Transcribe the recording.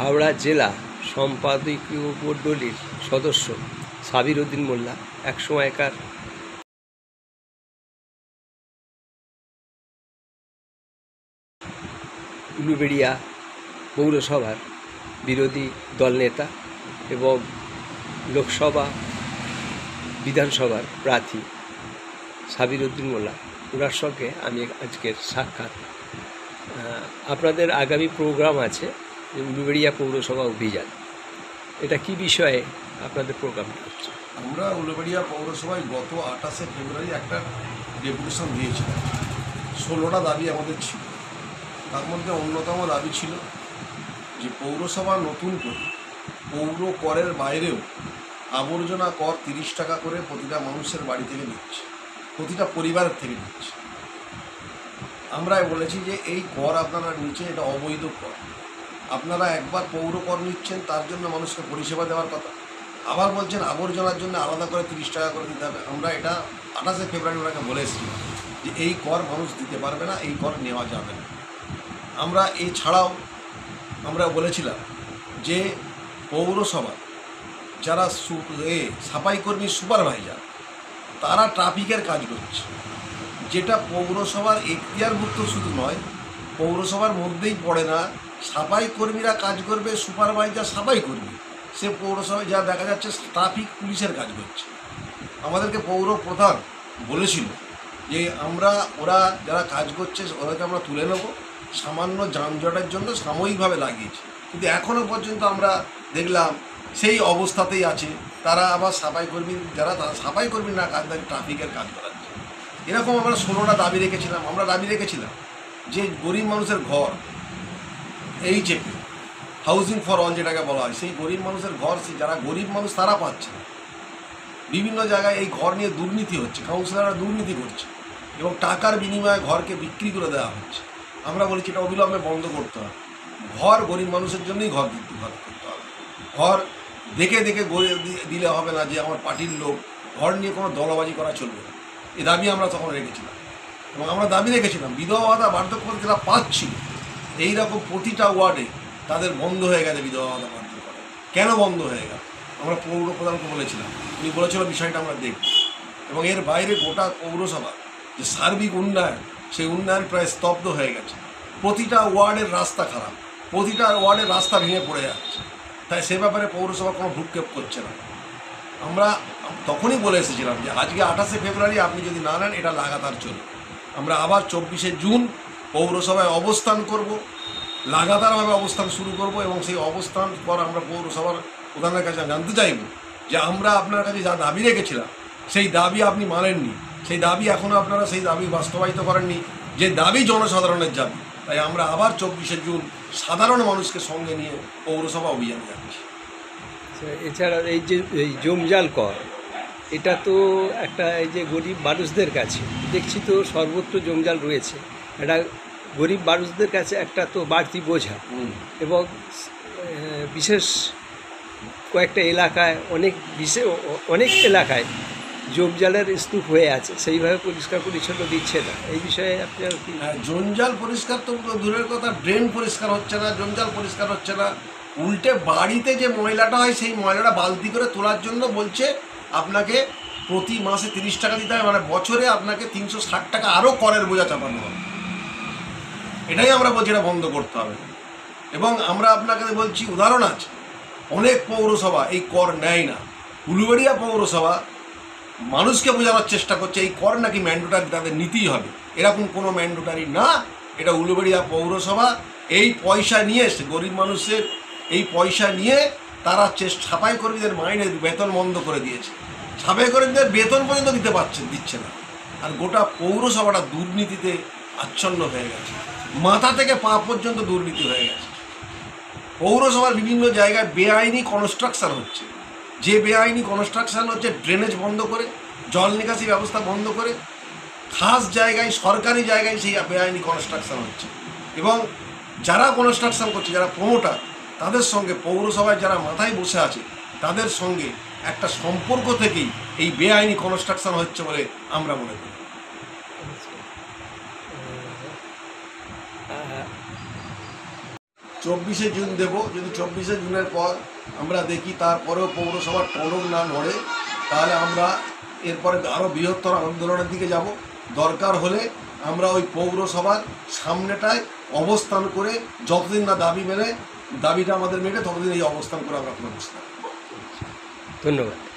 হাওড়া জেলা সম্পাদকীয় মণ্ডলীর সদস্য সাবির উদ্দিন মোল্লা একসময়কার উলুবেড়িয়া পৌরসভার বিরোধী দলনেতা এবং লোকসভা বিধানসভার প্রার্থী সাবির উদ্দিন মোল্লা, ওনার সঙ্গে আমি আজকের সাক্ষাৎ। আপনাদের আগামী প্রোগ্রাম আছে উলুবেড়িয়া পৌরসভা অভিযান, এটা কি বিষয়ে আপনাদের প্রোগ্রামটা হচ্ছে? আমরা উলুবেড়িয়া পৌরসভায় গত 28শে ফেব্রুয়ারি একটা ডেপুটেশন দিয়েছিলাম। 16টা দাবি আমাদের ছিল। তার মধ্যে অন্যতম দাবি ছিল যে পৌরসভা নতুন করে পৌর করের বাইরেও আবর্জনা কর 30 টাকা করে প্রতিটা মানুষের বাড়ি থেকে নিচ্ছে, প্রতিটা পরিবারের থেকে নিচ্ছে। আমরা বলেছি যে এই কর আপনারা নিচ্ছেন, এটা অবৈধ কর। আপনারা একবার পৌর কর নিচ্ছেন, তার জন্য মানুষকে পরিষেবা দেওয়ার কথা, আবার বলছেন আবর্জনার জন্য আলাদা করে 30 টাকা করে দিতে হবে। আমরা এটা 28শে ফেব্রুয়ারি ওনাকে বলেছি যে এই কর মানুষ দিতে পারবে না, এই কর নেওয়া যাবে না। আমরা এছাড়াও আমরা বলেছিলাম যে পৌরসভা যারা সাফাইকর্মী সুপারভাইজার, তারা ট্রাফিকের কাজ করছে, যেটা পৌরসভার এখতিয়ারভুক্ত শুধু নয়, পৌরসভার মধ্যেই পড়ে না। সাফাই কর্মীরা কাজ করবে, সুপারভাইজার সাফাই কর্মী, সে পৌরসভায় যা দেখা যাচ্ছে ট্রাফিক পুলিশের কাজ করছে। আমাদেরকে পৌর প্রধান বলেছিল যে ওরা যারা কাজ করছে ওদেরকে আমরা তুলে নেব, সামান্য যানজটের জন্য সাময়িকভাবে লাগিয়েছি, কিন্তু এখনও পর্যন্ত আমরা দেখলাম সেই অবস্থাতেই আছে। তারা আবার সাফাই কর্মী যারা সাফাই কর্মী না কাজ, তাদের ট্রাফিকের কাজ করাচ্ছে। এরকম আমরা 16টা দাবি রেখেছিলাম। আমরা দাবি রেখেছিলাম যে গরিব মানুষের ঘর, HFA হাউজিং ফর অল যেটাকে বলা হয়, সেই গরিব মানুষের ঘর, যারা গরিব মানুষ তারা পাচ্ছে না। বিভিন্ন জায়গায় এই ঘর নিয়ে দুর্নীতি হচ্ছে, কাউন্সিলররা দুর্নীতি করছে এবং টাকার বিনিময়ে ঘরকে বিক্রি করে দেওয়া হচ্ছে। আমরা বলেছি এটা অবিলম্বে বন্ধ করতে হবে। ঘর গরিব মানুষের জন্যই ঘর করতে হবে। ঘর দেখে দেখে দিলে হবে না যে আমার পার্টির লোক, ঘর নিয়ে কোনো দলবাজি করা চলবে না। এই দাবি আমরা তখন রেখেছিলাম এবং আমরা দাবি রেখেছিলাম বিধবা ভাতা বার্ধক্য ভাতা যারা পাচ্ছিল, এইরকম প্রতিটা ওয়ার্ডে তাদের বন্ধ হয়ে গেছে বিধবা ভাতা বার্ধক্য ভাতা। কেন বন্ধ হয়ে গেল? আমরা পৌর প্রধানকে বলেছিলাম, উনি বলেছিল বিষয়টা আমরা দেখব। এবং এর বাইরে গোটা পৌরসভা যে সার্বিক উন্নয়ন, সেই উন্নয়ন প্রায় স্তব্ধ হয়ে গেছে। প্রতিটা ওয়ার্ডের রাস্তা খারাপ, প্রতিটা ওয়ার্ডের রাস্তা ভেঙে পড়ে যাচ্ছে। তাই সে ব্যাপারে পৌরসভা কোনো ভ্রুক্ষেপ করছে না। আমরা তখনই বলে এসেছিলাম যে আজকে 28শে ফেব্রুয়ারি আপনি যদি না নেন, এটা লাগাতার চলবে। আমরা আবার 24শে জুন পৌরসভায় অবস্থান করব, লাগাতারভাবে অবস্থান শুরু করব এবং সেই অবস্থান পর আমরা পৌরসভার প্রধানের কাছে জানতে চাইব যে আমরা আপনার কাছে যা দাবি রেখেছিলাম সেই দাবি আপনি মানেননি, সেই দাবি এখনও আপনারা সেই দাবি বাস্তবায়িত করেননি, যে দাবি জনসাধারণের দাবি। তাই আমরা আবার 24শে জুন সাধারণ মানুষকে সঙ্গে নিয়ে পৌরসভা অভিযান যাচ্ছি। এছাড়া এই জঞ্জাল কর, এটা তো একটা এই যে গরিব মানুষদের কাছে দেখছি তো সর্বত্র জঞ্জাল রয়েছে, এটা গরিব মানুষদের কাছে একটা তো বাড়তি বোঝা এবং বিশেষ কয়েকটা এলাকায় অনেক এলাকায় জঞ্জালের স্তূপ হয়ে আছে, সেইভাবে পরিষ্কার পরিচ্ছন্ন দিচ্ছে না। এই বিষয়ে আপনার কি? জঞ্জাল পরিষ্কার তো দূরের কথা, ড্রেন পরিষ্কার হচ্ছে না, জঞ্জাল পরিষ্কার হচ্ছে না। উল্টে বাড়িতে যে ময়লাটা হয় সেই ময়লাটা বালতি করে তোলার জন্য বলছে আপনাকে প্রতি মাসে 30 টাকা দিতে হবে, মানে বছরে আপনাকে 360 টাকা আরও করের বোঝা চাপানো হবে। এটাই আমরা বলছি, এটা বন্ধ করতে হবে। এবং আমরা আপনাকে বলছি, উদাহরণ আছে, অনেক পৌরসভা এই কর নেয় না। উলুবেড়িয়া পৌরসভা মানুষকে বোঝানোর চেষ্টা করছে এই কর নাকি ম্যান্ডেটরি তাদের নিতেই হবে। এরকম কোনো ম্যান্ডেটরি না। এটা উলুবেড়িয়া পৌরসভা এই পয়সা নিয়ে, গরিব মানুষের এই পয়সা নিয়ে তারা সাফাই কর্মীদের মাইনে বেতন বন্ধ করে দিয়েছে। সাফাই কর্মীদের বেতন পর্যন্ত দিচ্ছে না। আর গোটা পৌরসভাটা দুর্নীতিতে আচ্ছন্ন হয়ে গেছে, মাথা থেকে পা পর্যন্ত দুর্নীতি হয়ে গেছে। পৌরসভার বিভিন্ন জায়গায় বেআইনি কনস্ট্রাকশান হচ্ছে। যে বেআইনি কনস্ট্রাকশান হচ্ছে, ড্রেনেজ বন্ধ করে, জল নিকাশি ব্যবস্থা বন্ধ করে, খাস জায়গায়, সরকারি জায়গায় সেই বেআইনি কনস্ট্রাকশান হচ্ছে। এবং যারা কনস্ট্রাকশান করছে, যারা প্রমোটার, তাদের সঙ্গে পৌরসভায় যারা মাথায় বসে আছে, তাদের সঙ্গে একটা সম্পর্ক থেকেই এই বেআইনি কনস্ট্রাকশান হচ্ছে বলে আমরা মনে করি। 24শে জুন দেব। যদি 24শে জুনের পর আমরা দেখি তারপরেও পৌরসভার টনক না নড়ে, তাহলে আমরা এরপরে আরও বৃহত্তর আন্দোলনের দিকে যাব। দরকার হলে আমরা ওই পৌরসভার সামনেটায় অবস্থান করে যতদিন না দাবিটা আমাদের মেটে ততদিন এই অবস্থান করে আমরা কোনো বসে থাকবো। ধন্যবাদ।